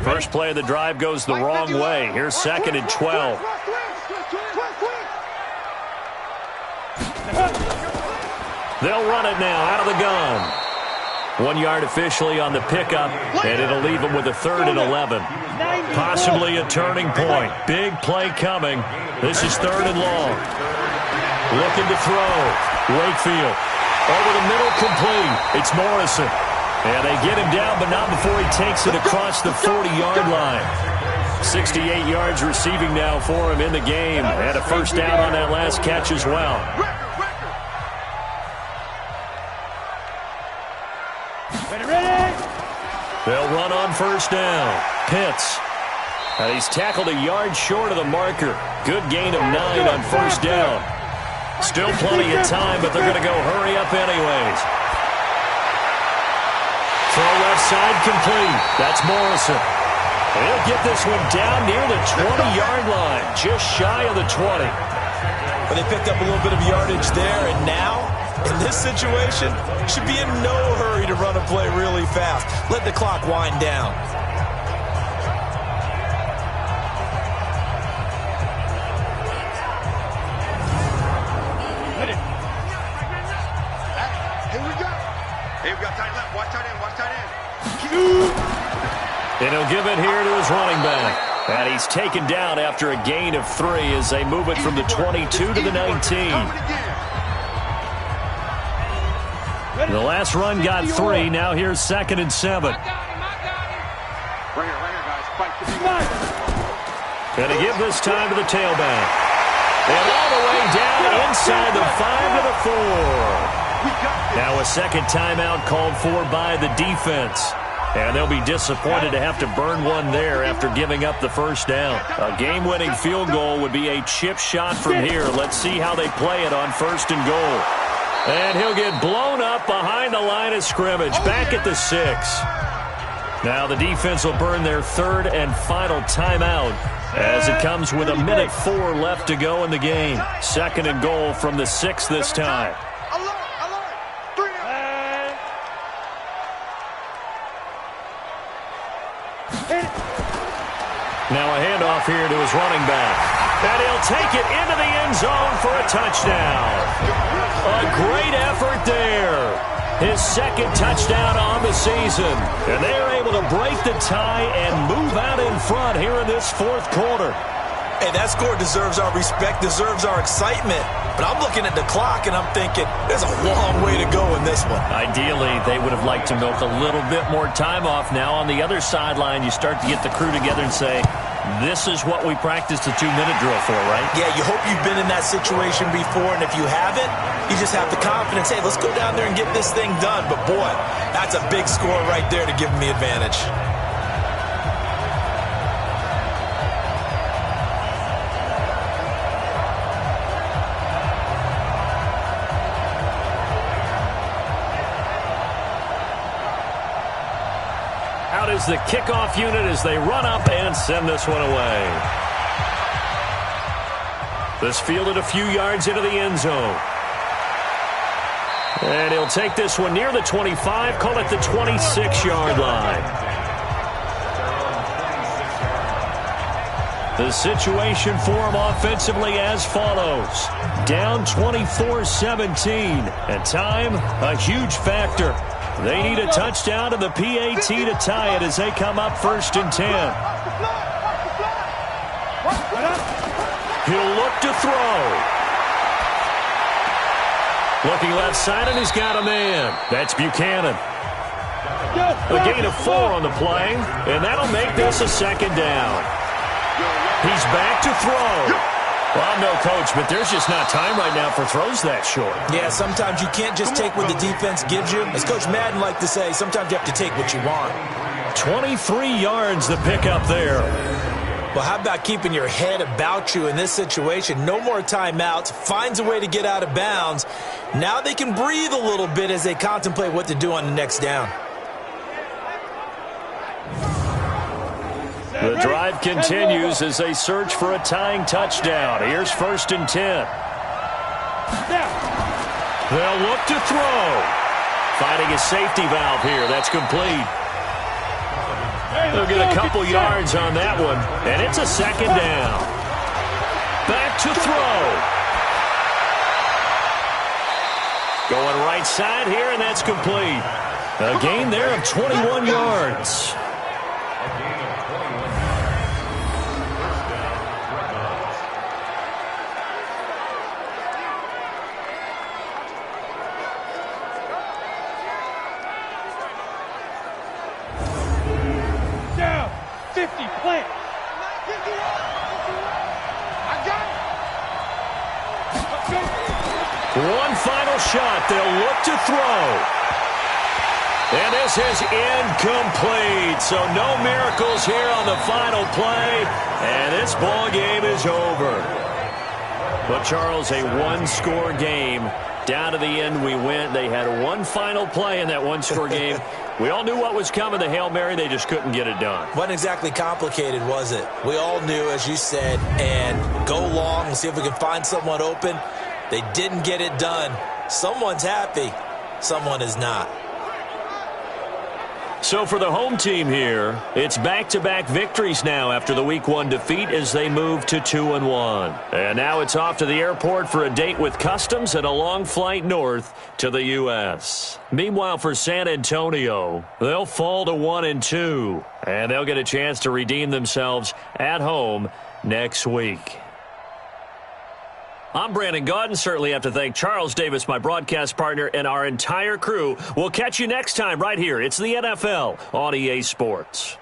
First play of the drive goes the wrong way. Here's second and 12. They'll run it now out of the gun. 1 yard officially on the pickup, and it'll leave them with a 3rd and 11. Possibly a turning point. Big play coming. This is 3rd and long. Looking to throw. Wakefield. Over the middle, complete. It's Morrison. And they get him down, but not before he takes it across the 40-yard line. 68 yards receiving now for him in the game. And a first down on that last catch as well. They'll run on first down. Pitts. And he's tackled a yard short of the marker. Good gain of 9 on first down. Still plenty of time, but they're going to go hurry up anyways. Throw left side complete. That's Morrison. He'll get this one down near the 20-yard line, just shy of the 20. But they picked up a little bit of yardage there, and now, in this situation, should be in no hurry to run a play really fast. Let the clock wind down. Here we go. Here we go, tight left. Watch tight end, watch tight end. And he'll give it here to his running back. And he's taken down after a gain of 3 as they move it from the 22 to the 19. The last run got 3. Now here's 2nd and 7. Right here, guys. Fight. Going to give this time to the tailback. And all the way down inside the 5 to the 4. Now a second timeout called for by the defense. And they'll be disappointed to have to burn one there after giving up the first down. A game-winning field goal would be a chip shot from here. Let's see how they play it on 1st and goal. And he'll get blown up behind the line of scrimmage, back at the 6. Now the defense will burn their 3rd and final timeout as it comes with 1:04 left to go in the game. 2nd and goal from the 6 this time. Now a handoff here to his running back. And he'll take it into the end zone for a touchdown. A great effort there. His 2nd touchdown on the season. And they are able to break the tie and move out in front here in this 4th quarter. Hey, that score deserves our respect, deserves our excitement. But I'm looking at the clock, and I'm thinking there's a long way to go in this one. Ideally, they would have liked to milk a little bit more time off. Now on the other sideline, you start to get the crew together and say, this is what we practiced the 2-minute drill for, right? Yeah, you hope you've been in that situation before, and if you haven't, you just have the confidence, hey, let's go down there and get this thing done. But, boy, that's a big score right there to give them the advantage. Out is the kickoff unit as they run up and send this one away. This fielded a few yards into the end zone. And he'll take this one near the 25, call it the 26-yard line. The situation for him offensively as follows. Down 24-17, and time a huge factor. They need a touchdown and the PAT to tie it as they come up 1st and 10. He'll look to throw. Looking left side, and he's got a man. That's Buchanan. A gain of 4 on the play, and that'll make this a 2nd down. He's back to throw. Well, I'm no coach, but there's just not time right now for throws that short. Yeah, sometimes you can't just take what the defense gives you. As Coach Madden liked to say, sometimes you have to take what you want. 23 yards to pick up there. Well, how about keeping your head about you in this situation? No more timeouts. Finds a way to get out of bounds. Now they can breathe a little bit as they contemplate what to do on the next down. The drive continues as they search for a tying touchdown. Here's 1st and 10. They'll look to throw. Finding a safety valve here. That's complete. They'll get a couple yards on that one, and it's a 2nd down. Back to throw. Going right side here, and that's complete. A gain there of 21 yards. Down. 50, plant. I got it. One final shot. They'll look to throw. And this is incomplete. So no miracles here on the final play. And this ball game is over. But, Charles, a one-score game. Down to the end we went. They had one final play in that one-score game. We all knew what was coming, the Hail Mary. They just couldn't get it done. Wasn't exactly complicated, was it? We all knew, as you said, and go long and see if we can find someone open. They didn't get it done. Someone's happy. Someone is not. So for the home team here, it's back-to-back victories now after the Week 1 defeat as they move to 2-1. And now it's off to the airport for a date with Customs and a long flight north to the U.S. Meanwhile, for San Antonio, they'll fall to 1-2, and they'll get a chance to redeem themselves at home next week. I'm Brandon Gaudin. Certainly have to thank Charles Davis, my broadcast partner, and our entire crew. We'll catch you next time right here. It's the NFL on EA Sports.